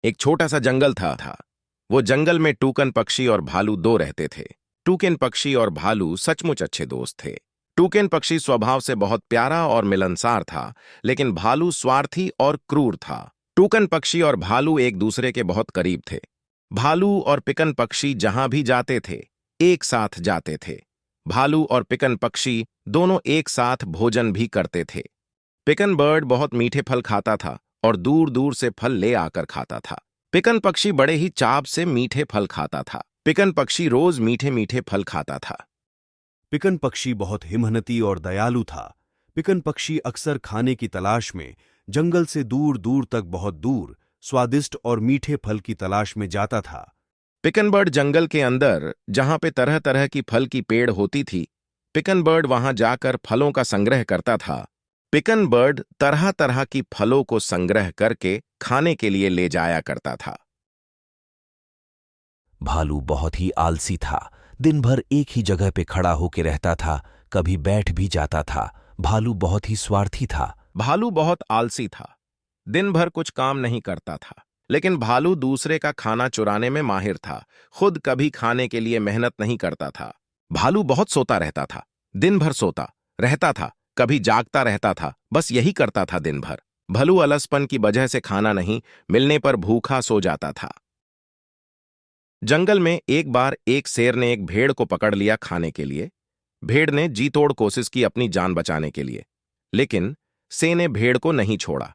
एक छोटा सा जंगल था। वो जंगल में टूकन पक्षी और भालू दो रहते थे। टूकन पक्षी और भालू सचमुच अच्छे दोस्त थे। टूकन पक्षी स्वभाव से बहुत प्यारा और मिलनसार था, लेकिन भालू स्वार्थी और क्रूर था। टूकन पक्षी और भालू एक दूसरे के बहुत करीब थे। भालू और पिकन पक्षी जहां भी जाते थे, एक साथ जाते थे। भालू और पिकन पक्षी दोनों एक साथ भोजन भी करते थे। पिकन बर्ड बहुत मीठे फल खाता था और दूर दूर से फल ले आकर खाता था। पिकन पक्षी बड़े ही चाव से मीठे फल खाता था। पिकन पक्षी रोज मीठे मीठे फल खाता था। पिकन पक्षी बहुत हिमहनती और दयालु था। पिकन पक्षी अक्सर खाने की तलाश में जंगल से दूर दूर तक बहुत दूर स्वादिष्ट और मीठे फल की तलाश में जाता था। पिकन बर्ड जंगल के अंदर जहां पे तरह तरह की फल की पेड़ होती थी, पिकन बर्ड वहां जाकर फलों का संग्रह करता था। पिकन बर्ड तरह तरह की फलों को संग्रह करके खाने के लिए ले जाया करता था। भालू बहुत ही आलसी था। दिन भर एक ही जगह पे खड़ा होके रहता था, कभी बैठ भी जाता था। भालू बहुत ही स्वार्थी था। भालू बहुत आलसी था, दिन भर कुछ काम नहीं करता था। लेकिन भालू दूसरे का खाना चुराने में माहिर था, खुद कभी खाने के लिए मेहनत नहीं करता था। भालू बहुत सोता रहता था, दिन भर सोता रहता था, कभी जागता रहता था, बस यही करता था दिन भर। भालू अलसपन की वजह से खाना नहीं मिलने पर भूखा सो जाता था। जंगल में एक बार एक शेर ने एक भेड़ को पकड़ लिया खाने के लिए। भेड़ ने जी तोड़ कोशिश की अपनी जान बचाने के लिए, लेकिन शेर ने भेड़ को नहीं छोड़ा।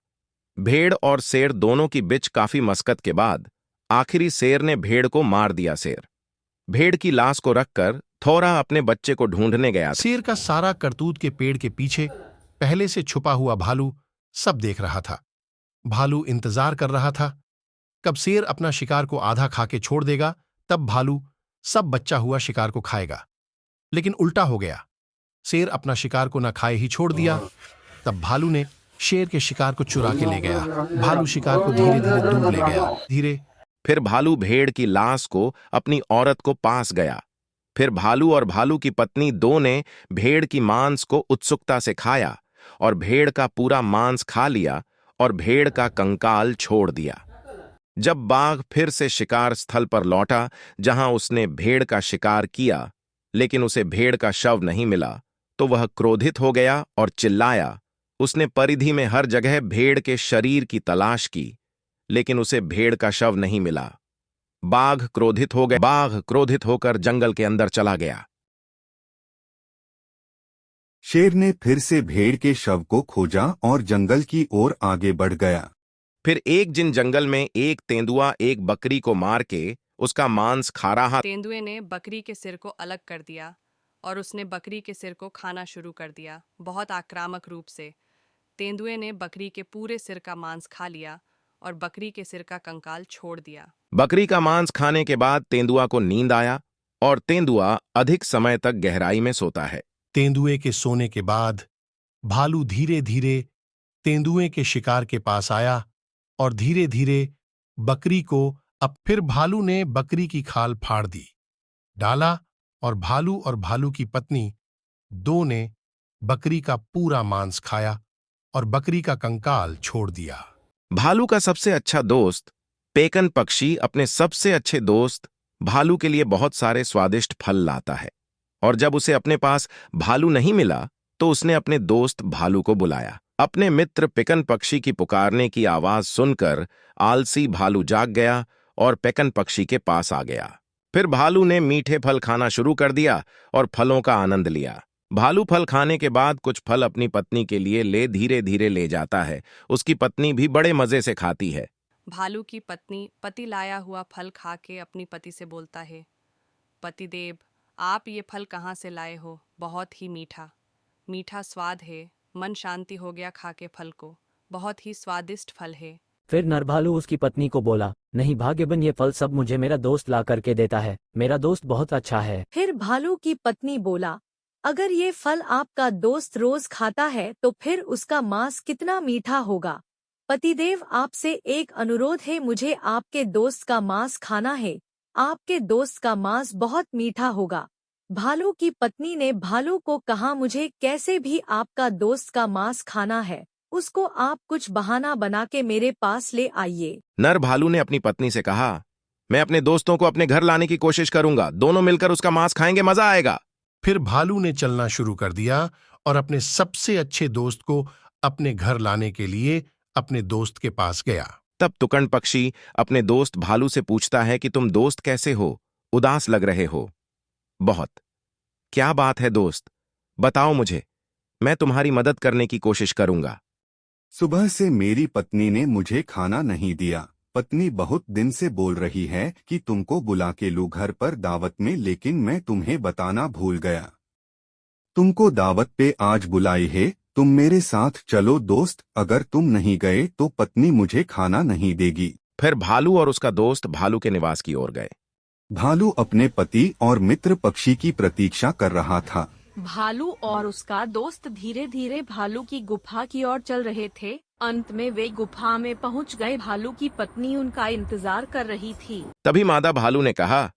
भेड़ और शेर दोनों की बिच काफी मशक्कत के बाद आखिरी शेर ने भेड़ को मार दिया। शेर भेड़ की लाश को रखकर थोड़ा अपने बच्चे को ढूंढने गया था। शेर का सारा करतूत के पेड़ के पीछे पहले से छुपा हुआ भालू सब देख रहा था। भालू इंतजार कर रहा था कब शेर अपना शिकार को आधा खा के छोड़ देगा, तब भालू सब बच्चा हुआ शिकार को खाएगा। लेकिन उल्टा हो गया, शेर अपना शिकार को न खाए ही छोड़ दिया। तब भालू ने शेर के शिकार को चुरा के ले गया। भालू शिकार को धीरे धीरे दूर ले गया। धीरे फिर भालू भेड़ की लाश को अपनी औरत को पास गया। फिर भालू और भालू की पत्नी दो ने भेड़ की मांस को उत्सुकता से खाया और भेड़ का पूरा मांस खा लिया और भेड़ का कंकाल छोड़ दिया। जब बाघ फिर से शिकार स्थल पर लौटा जहां उसने भेड़ का शिकार किया, लेकिन उसे भेड़ का शव नहीं मिला, तो वह क्रोधित हो गया और चिल्लाया। उसने परिधि में हर जगह भेड़ के शरीर की तलाश की, लेकिन उसे भेड़ का शव नहीं मिला। बाघ क्रोधित होकर जंगल के अंदर चला गया। शेर ने फिर से भेड़ के शव को खोजा और जंगल की ओर आगे बढ़ गया। फिर एक दिन जंगल में एक तेंदुआ एक बकरी को मार के उसका मांस खा रहा। तेंदुए ने बकरी के सिर को अलग कर दिया और उसने बकरी के सिर को खाना शुरू कर दिया, बहुत आक्रामक रूप से। तेंदुए ने बकरी के पूरे सिर का मांस खा लिया और बकरी के सिर का कंकाल छोड़ दिया। बकरी का मांस खाने के बाद तेंदुआ को नींद आया और तेंदुआ अधिक समय तक गहराई में सोता है। तेंदुए के सोने के बाद भालू धीरे धीरे तेंदुए के शिकार के पास आया और धीरे धीरे बकरी को अब फिर भालू ने बकरी की खाल फाड़ दी, डाला और भालू की पत्नी दो ने बकरी का पूरा मांस खाया और बकरी का कंकाल छोड़ दिया। भालू का सबसे अच्छा दोस्त पेकन पक्षी अपने सबसे अच्छे दोस्त भालू के लिए बहुत सारे स्वादिष्ट फल लाता है, और जब उसे अपने पास भालू नहीं मिला तो उसने अपने दोस्त भालू को बुलाया। अपने मित्र पेकन पक्षी की पुकारने की आवाज सुनकर आलसी भालू जाग गया और पेकन पक्षी के पास आ गया। फिर भालू ने मीठे फल खाना शुरू कर दिया और फलों का आनंद लिया। भालू फल खाने के बाद कुछ फल अपनी पत्नी के लिए धीरे धीरे ले जाता है। उसकी पत्नी भी बड़े मजे से खाती है। भालू की पत्नी पति लाया हुआ फल खा के अपनी पति से बोलता है, पतिदेव, आप ये फल कहाँ से लाए हो? बहुत ही मीठा मीठा स्वाद है, मन शांति हो गया खा के फल को, बहुत ही स्वादिष्ट फल है। फिर नरभालू उसकी पत्नी को बोला, नहीं भाग्यवन, ये फल सब मुझे मेरा दोस्त ला करके देता है, मेरा दोस्त बहुत अच्छा है। फिर भालू की पत्नी बोला, अगर ये फल आपका दोस्त रोज खाता है तो फिर उसका मांस कितना मीठा होगा। पतिदेव, आपसे एक अनुरोध है, मुझे आपके दोस्त का मांस खाना है, आपके दोस्त का मांस बहुत मीठा होगा। भालू की पत्नी ने भालू को कहा, मुझे कैसे भी आपका दोस्त का मांस खाना है। उसको आप कुछ बहाना बना के मेरे पास ले आइए। नर भालू ने अपनी पत्नी से कहा, मैं अपने दोस्तों को अपने घर लाने की कोशिश करूंगा, दोनों मिलकर उसका मांस खाएंगे, मजा आएगा। फिर भालू ने चलना शुरू कर दिया और अपने सबसे अच्छे दोस्त को अपने घर लाने के लिए अपने दोस्त के पास गया। तब तुकन पक्षी अपने दोस्त भालू से पूछता है कि तुम दोस्त कैसे हो, उदास लग रहे हो। बहुत। क्या बात है दोस्त, बताओ मुझे, मैं तुम्हारी मदद करने की कोशिश करूंगा। सुबह से मेरी पत्नी ने मुझे खाना नहीं दिया। पत्नी बहुत दिन से बोल रही है कि तुमको बुला के लूं घर पर दावत में, लेकिन मैं तुम्हें बताना भूल गया। तुमको दावत पे आज बुलाई है, तुम मेरे साथ चलो दोस्त, अगर तुम नहीं गए तो पत्नी मुझे खाना नहीं देगी। फिर भालू और उसका दोस्त भालू के निवास की ओर गए। भालू अपने पति और मित्र पक्षी की प्रतीक्षा कर रहा था। भालू और उसका दोस्त धीरे धीरे भालू की गुफा की ओर चल रहे थे। अंत में वे गुफा में पहुंच गए। भालू की पत्नी उनका इंतजार कर रही थी। तभी मादा भालू ने कहा,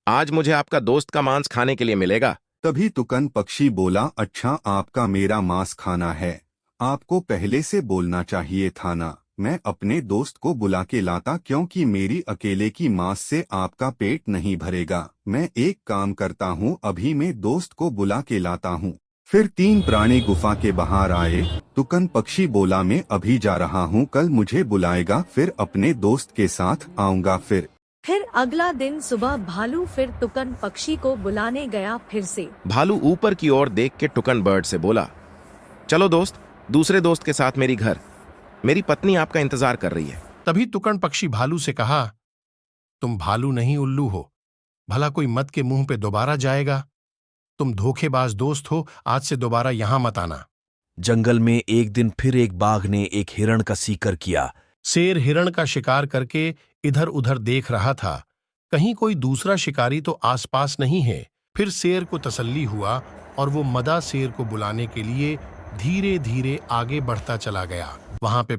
आज मुझे आपका दोस्त का मांस खाने के लिए मिलेगा। तभी तुकन पक्षी बोला, अच्छा आपका मेरा मांस खाना है, आपको पहले से बोलना चाहिए था ना, मैं अपने दोस्त को बुला के लाता, क्योंकि मेरी अकेले की मांस से आपका पेट नहीं भरेगा। मैं एक काम करता हूँ, अभी मैं दोस्त को बुला के लाता हूँ। फिर 3 प्राणी गुफा के बाहर आए। तुकन पक्षी बोला, मैं अभी जा रहा हूँ, कल मुझे बुलाएगा, फिर अपने दोस्त के साथ आऊंगा। फिर अगला दिन सुबह भालू फिर तुकन पक्षी को बुलाने गया। फिर से भालू ऊपर की ओर देख के टुकन बर्ड से बोला, चलो दोस्त, दूसरे दोस्त के साथ मेरी घर, मेरी पत्नी आपका इंतजार कर रही है। तभी तुकन पक्षी भालू से कहा, तुम भालू नहीं उल्लू हो, भला कोई मत के मुंह पे दोबारा जाएगा? तुम धोखेबाज दोस्त हो, आज से दोबारा यहां मत आना। जंगल में एक दिन फिर एक बाघ ने एक हिरण का सीकर किया। शेर हिरण का शिकार करके इधर उधर देख रहा था, कहीं कोई दूसरा शिकारी तो आसपास नहीं है। फिर शेर को तसल्ली हुआ और वो मदा शेर को बुलाने के लिए धीरे धीरे आगे बढ़ता चला गया। वहां पे